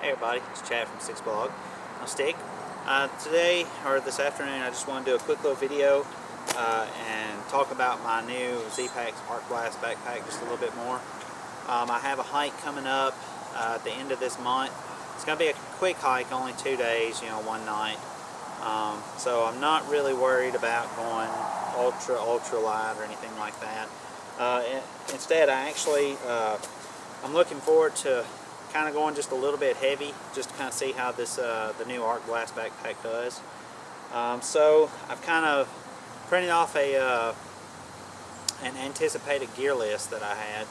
Hey everybody, it's Chad from Six Blog. I'm Stick. Today, or this afternoon, I just want to do a quick little video and talk about my new ZPacks Arc Blast backpack just a little bit more. I have a hike coming up at the end of this month. It's going to be a quick hike, only 2 days, one night. So I'm not really worried about going ultra light or anything like that. Instead, I'm looking forward to kind of going just a little bit heavy, just to kind of see how this the new Arc Blast backpack does. So I've kind of printed off an anticipated gear list that I had,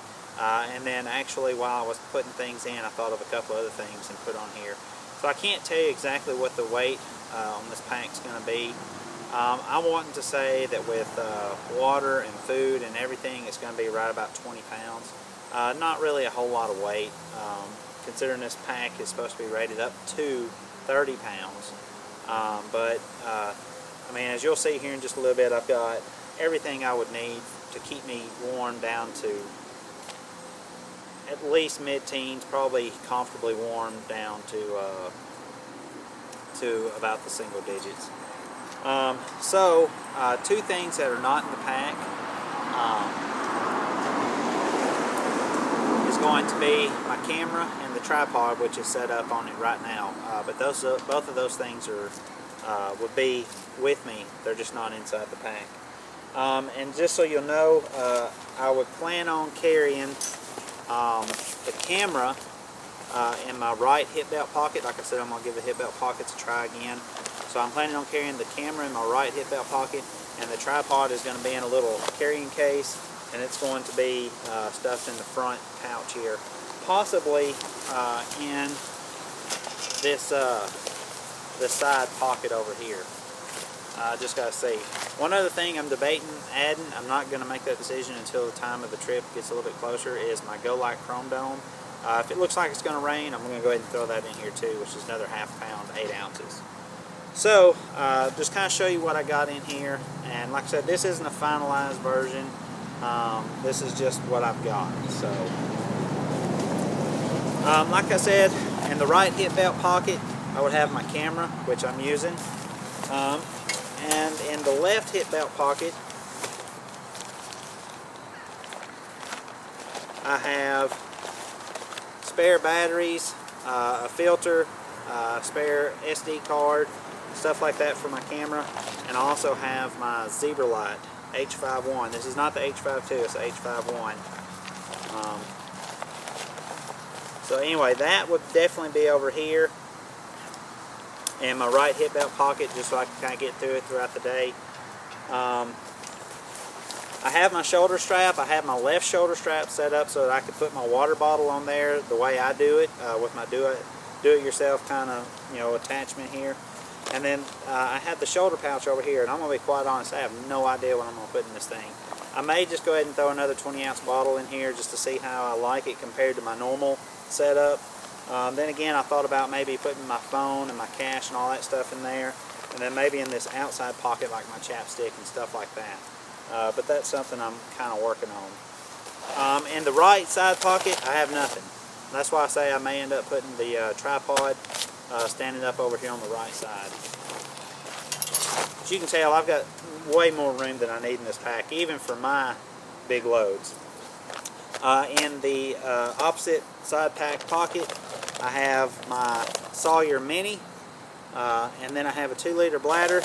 and then actually while I was putting things in, I thought of a couple other things and put on here. So I can't tell you exactly what the weight on this pack is going to be. I'm wanting to say that with water and food and everything, it's going to be right about 20 pounds. Not really a whole lot of weight, considering this pack is supposed to be rated up to 30 pounds. I mean, as you'll see here in just a little bit, I've got everything I would need to keep me warm down to at least mid-teens, probably comfortably warm down to about the single digits. Two things that are not in the pack is going to be my camera and the tripod, which is set up on it right now. But both of those things would be with me. They're just not inside the pack. And just so you'll know, I would plan on carrying the camera in my right hip belt pocket. Like I said, I'm going to give the hip belt pockets a try again. So I'm planning on carrying the camera in my right hip belt pocket, and the tripod is going to be in a little carrying case, and it's going to be stuffed in the front pouch here, possibly in this side pocket over here. Just got to see. One other thing I'm debating adding, I'm not going to make that decision until the time of the trip gets a little bit closer, is my Go Light Chrome Dome. If it looks like it's going to rain, I'm going to go ahead and throw that in here too, which is another ½ pound, 8 ounces. So, just kind of show you what I got in here, and like I said, this isn't a finalized version. This is just what I've got. So, like I said, in the right hip belt pocket, I would have my camera, which I'm using, and in the left hip belt pocket, I have spare batteries, a filter, spare SD card, stuff like that for my camera, and I also have my Zebra Light H51. This is not the H52, it's the H51. So anyway, that would definitely be over here in my right hip belt pocket, just so I can kind of get through it throughout the day. I have my shoulder strap. I have my left shoulder strap set up so that I can put my water bottle on there the way I do it, with my do-it-yourself kind of attachment here. And then I have the shoulder pouch over here, and I'm going to be quite honest, I have no idea what I'm going to put in this thing. I may just go ahead and throw another 20-ounce bottle in here just to see how I like it compared to my normal setup. Then again, I thought about maybe putting my phone and my cash and all that stuff in there, and then maybe in this outside pocket like my chapstick and stuff like that. But that's something I'm kind of working on. In the right side pocket, I have nothing. That's why I say I may end up putting the tripod standing up over here on the right side. As you can tell, I've got way more room than I need in this pack, even for my big loads. In the opposite side pack pocket, I have my Sawyer Mini, and then I have a 2-liter bladder,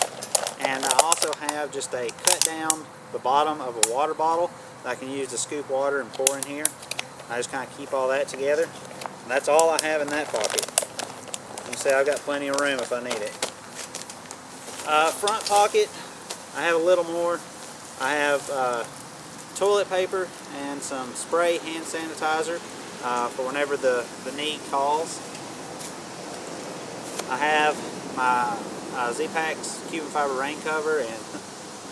and I also have just a cut down the bottom of a water bottle that I can use to scoop water and pour in here. I just kind of keep all that together. And that's all I have in that pocket. You can see I've got plenty of room if I need it. Front pocket, I have a little more. I have toilet paper and some spray hand sanitizer for whenever the need calls. I have my ZPacks Cuban fiber rain cover, and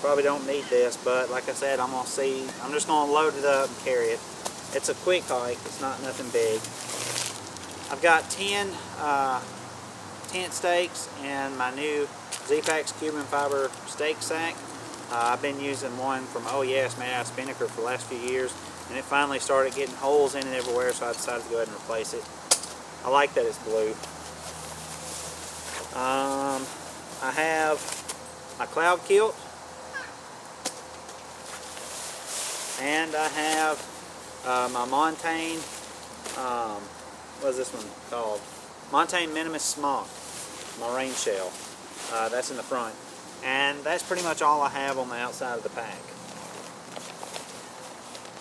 probably don't need this, but like I said, I'm just going to load it up and carry it. It's a quick hike, it's not nothing big. I've got 10 tent stakes and my new ZPacks Cuban fiber stake sack. I've been using one from Oh Yes, made out of spinnaker for the last few years, and it finally started getting holes in it everywhere, so I decided to go ahead and replace it. I like that it's blue. I have my cloud kilt, and I have my Montane, what is this one called? Montane Minimus Smock, my rain shell. That's in the front. And that's pretty much all I have on the outside of the pack.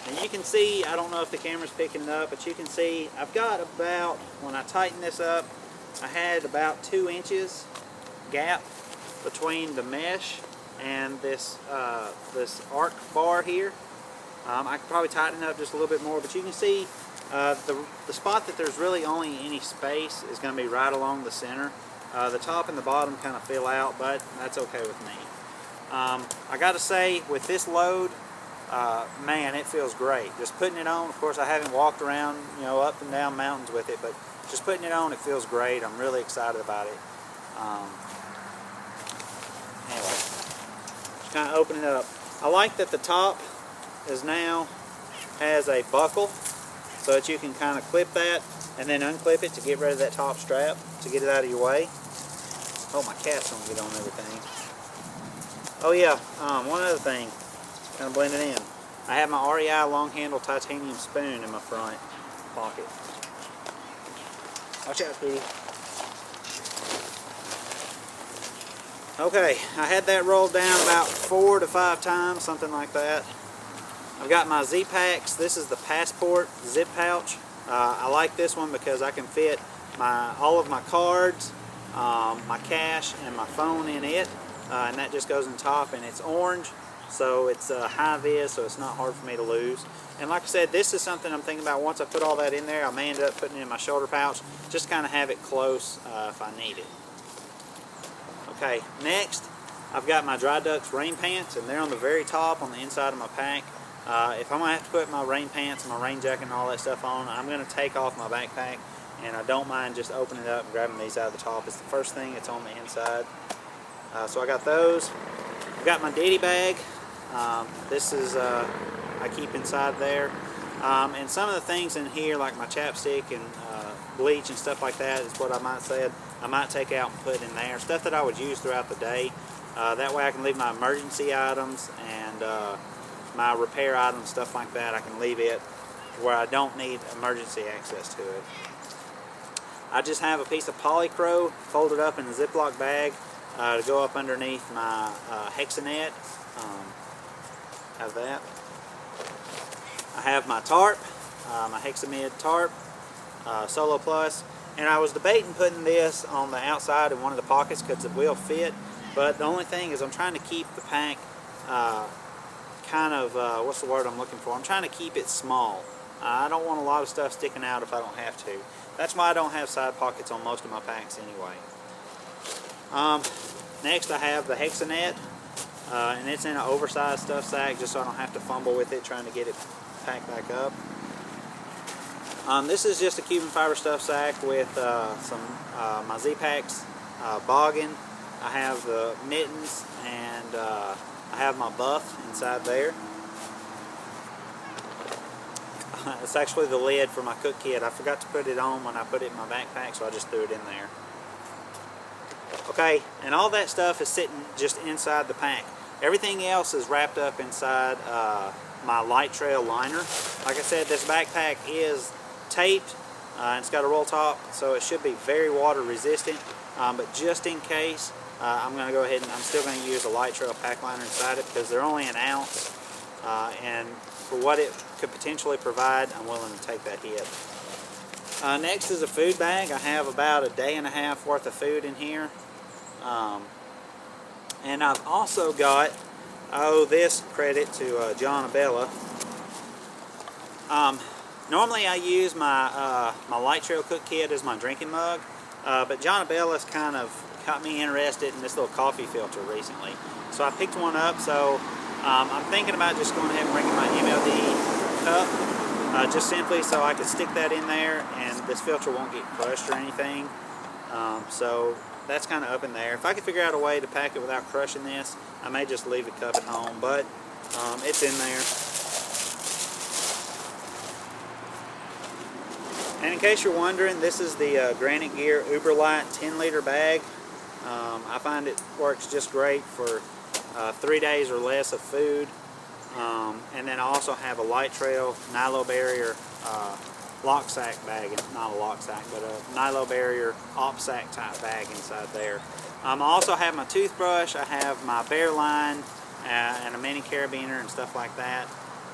And you can see, I don't know if the camera's picking it up, but you can see I've got about, when I tighten this up, I had about 2 inches gap between the mesh and this this arc bar here. I could probably tighten it up just a little bit more, but you can see the spot that there's really only any space is going to be right along the center. The top and the bottom kind of fill out, but that's okay with me. I got to say, with this load, man, it feels great. Just putting it on, of course I haven't walked around, you know, up and down mountains with it, but just putting it on, it feels great. I'm really excited about it. Anyway, just kind of open it up. I like that the top is now has a buckle so that you can kind of clip that and then unclip it to get rid of that top strap to get it out of your way. Oh, my cat's gonna get on everything. Oh yeah, one other thing, kind of blend it in. I have my REI long handle titanium spoon in my front pocket. Watch out, Speedy. Okay, I had that rolled down about 4 to 5 times, something like that. I've got my ZPacks. This is the Passport zip pouch. I like this one because I can fit all of my cards, my cash, and my phone in it, and that just goes on top, and it's orange, so it's high-vis, so it's not hard for me to lose. And like I said, this is something I'm thinking about. Once I put all that in there, I may end up putting it in my shoulder pouch, just kind of have it close if I need it. Okay, next I've got my Dry Ducks rain pants, and they're on the very top on the inside of my pack. If I'm going to have to put my rain pants and my rain jacket and all that stuff on, I'm going to take off my backpack, and I don't mind just opening it up and grabbing these out of the top. It's the first thing that's on the inside. So I got those. I've got my ditty bag. This is I keep inside there. And some of the things in here, like my chapstick and bleach and stuff like that, is what I might take out and put in there. Stuff that I would use throughout the day. That way I can leave my emergency items and my repair items, stuff like that. I can leave it where I don't need emergency access to it. I just have a piece of polycro folded up in a Ziploc bag to go up underneath my hexanet. Have that. I have my tarp, my Hexamid tarp, Solo Plus, and I was debating putting this on the outside in one of the pockets because it will fit, but the only thing is I'm trying to keep the pack kind of, what's the word I'm looking for? I'm trying to keep it small. I don't want a lot of stuff sticking out if I don't have to. That's why I don't have side pockets on most of my packs anyway. Next I have the Hexanet, and it's in an oversized stuff sack just so I don't have to fumble with it trying to get it packed back up. This is just a Cuban fiber stuff sack with my ZPacks boggin. I have the mittens, and I have my buff inside there. It's actually the lid for my cook kit. I forgot to put it on when I put it in my backpack, so I just threw it in there. Okay, and all that stuff is sitting just inside the pack. Everything else is wrapped up inside my light trail liner. Like I said, this backpack is taped, and it's got a roll top, so it should be very water resistant, but just in case, I'm going to go ahead and I'm still going to use a light trail pack liner inside it because they're only an ounce, and for what it could potentially provide, I'm willing to take that hit. Next is a food bag. I have about a day and a half worth of food in here. And I've also got, I owe this credit to John and Bella. Normally I use my my light trail cook kit as my drinking mug, but John and Bella's kind of got me interested in this little coffee filter recently. So I picked one up, so I'm thinking about just going ahead and bringing my MLD cup, just simply so I could stick that in there and this filter won't get crushed or anything. So that's kind of up in there. If I could figure out a way to pack it without crushing this, I may just leave the cup at home, but it's in there. And in case you're wondering, this is the Granite Gear Uber Light 10-liter bag. I find it works just great for 3 days or less of food. And then I also have a Light Trail Nilo Barrier lock sack bag, not a lock sack, but a Nilo Barrier op sack type bag inside there. I also have my toothbrush, I have my bear line and a mini carabiner and stuff like that,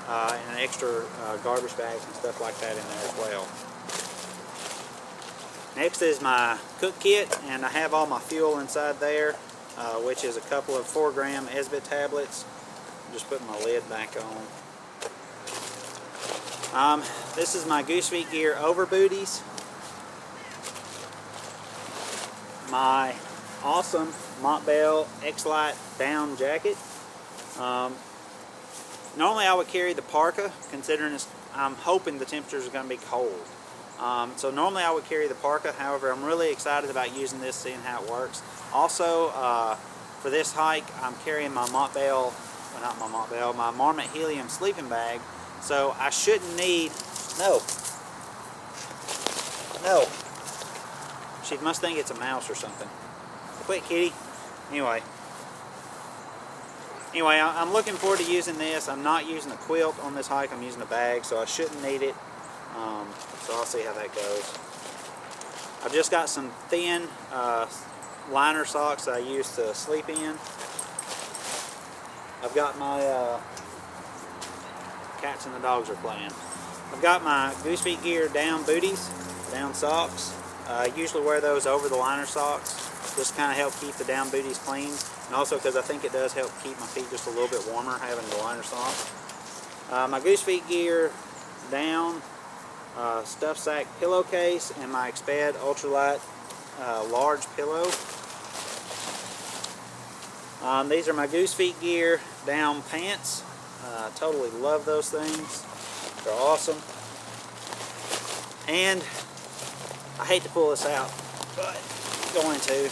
and extra garbage bags and stuff like that in there as well. Next is my cook kit, and I have all my fuel inside there, which is a couple of 4-gram SBIT tablets. I'm just putting my lid back on. This is my Goose Feet Gear over booties. My awesome Montbell X-Lite down jacket. Normally I would carry the parka, considering I'm hoping the temperatures are going to be cold. So normally I would carry the parka. However, I'm really excited about using this, seeing how it works. Also, for this hike, I'm carrying my Montbell, well, not my Montbell, my Marmot Helium sleeping bag. So I shouldn't need, no. She must think it's a mouse or something. Quit, kitty. Anyway, I'm looking forward to using this. I'm not using a quilt on this hike. I'm using a bag, so I shouldn't need it. So I'll see how that goes. I've just got some thin liner socks that I use to sleep in. I've got my cats and the dogs are playing. I've got my Goose Feet Gear down booties, down socks. I usually wear those over the liner socks, just to kind of help keep the down booties clean, and also because I think it does help keep my feet just a little bit warmer having the liner socks. My Goose Feet Gear down stuff sack pillowcase and my Exped ultralight large pillow. These are my Goose Feet Gear down pants. Totally love those things. They're awesome. And I hate to pull this out, but I'm going to.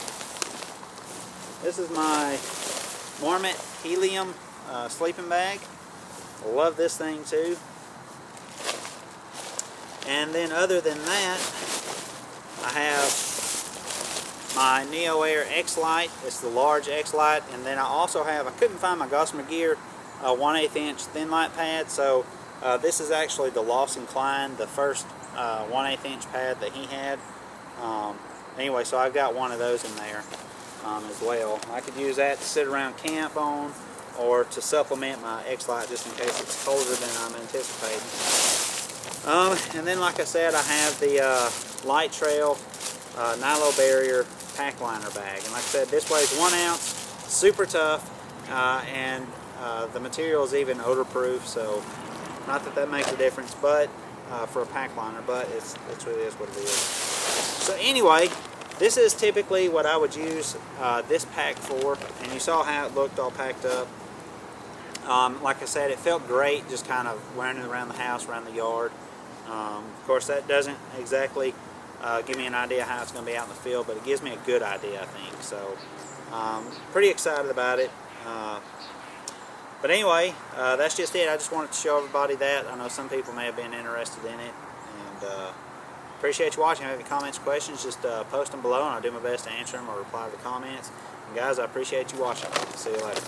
This is my Marmot Helium sleeping bag. I love this thing too. And then other than that, I have my Neo Air X-Lite. It's the large X-Lite. And then I also have, I couldn't find my Gossamer Gear 1/8 inch thin light pad. So this is actually the Lawson Klein, the first 1/8 inch pad that he had. Anyway, so I've got one of those in there as well. I could use that to sit around camp on, or to supplement my X-Lite just in case it's colder than I'm anticipating. And then, like I said, I have the Light Trail Nilo Barrier pack liner bag. And like I said, this weighs 1 ounce, super tough, and the material is even odor-proof, so not that that makes a difference, but for a pack liner, but it is what it is. So anyway, this is typically what I would use this pack for, and you saw how it looked all packed up. Like I said, it felt great just kind of wearing it around the house, around the yard. Of course, that doesn't exactly give me an idea how it's going to be out in the field, but it gives me a good idea, I think. So, pretty excited about it. But anyway, that's just it. I just wanted to show everybody that. I know some people may have been interested in it, and appreciate you watching. If you have any comments, questions, just post them below, and I'll do my best to answer them or reply to the comments. And guys, I appreciate you watching. See you later.